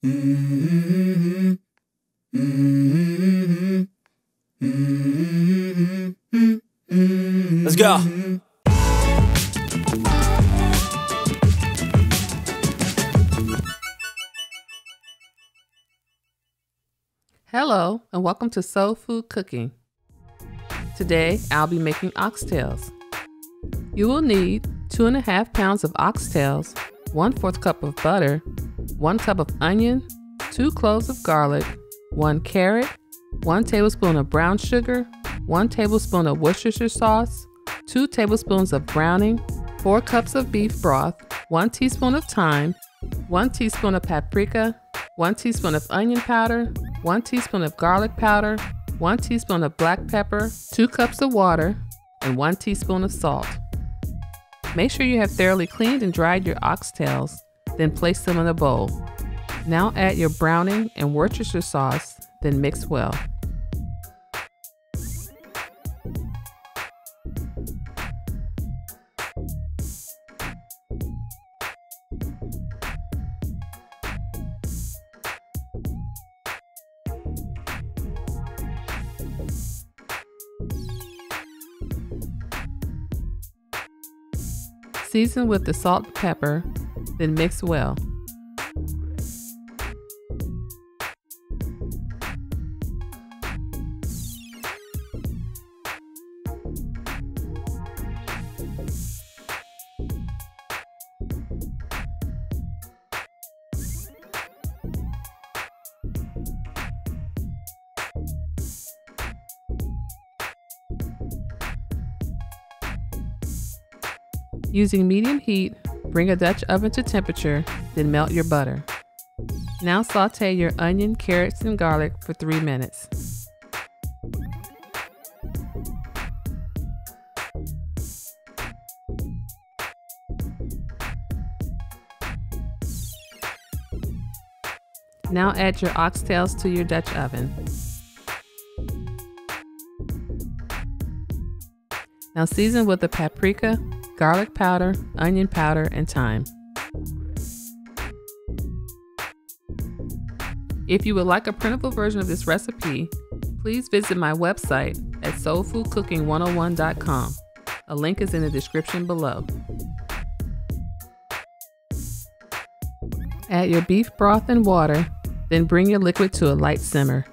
Let's go. Hello and welcome to Soul Food Cooking. Today I'll be making oxtails. You will need 2.5 pounds of oxtails, 1/4 cup of butter, 1 cup of onion, 2 cloves of garlic, 1 carrot, 1 tablespoon of brown sugar, 1 tablespoon of Worcestershire sauce, 2 tablespoons of browning, 4 cups of beef broth, 1 teaspoon of thyme, 1 teaspoon of paprika, 1 teaspoon of onion powder, 1 teaspoon of garlic powder, 1 teaspoon of black pepper, 2 cups of water, and 1 teaspoon of salt. Make sure you have thoroughly cleaned and dried your oxtails, then place them in a bowl. Now add your browning and Worcestershire sauce, then mix well. Season with the salt and pepper, then mix well. Using medium heat, bring a Dutch oven to temperature, then melt your butter. Now saute your onion, carrots, and garlic for 3 minutes. Now add your oxtails to your Dutch oven. Now season with the paprika, garlic powder, onion powder, and thyme. If you would like a printable version of this recipe, please visit my website at soulfoodcooking101.com. A link is in the description below. Add your beef broth and water, then bring your liquid to a light simmer.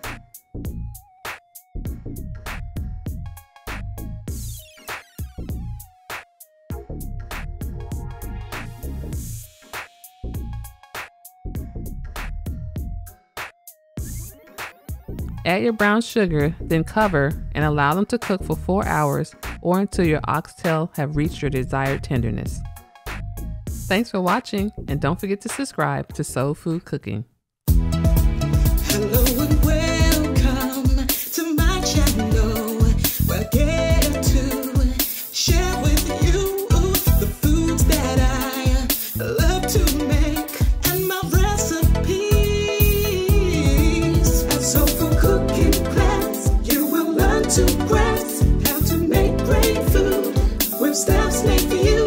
Add your brown sugar, then cover and allow them to cook for 4 hours or until your oxtail have reached your desired tenderness. Thanks for watching, and don't forget to subscribe to Soul Food Cooking. Hello and welcome to my channel, where I get to share with you the foods that I love to make and my recipes. And so for cooking class, you will learn to grasp how to make great food with steps made for you.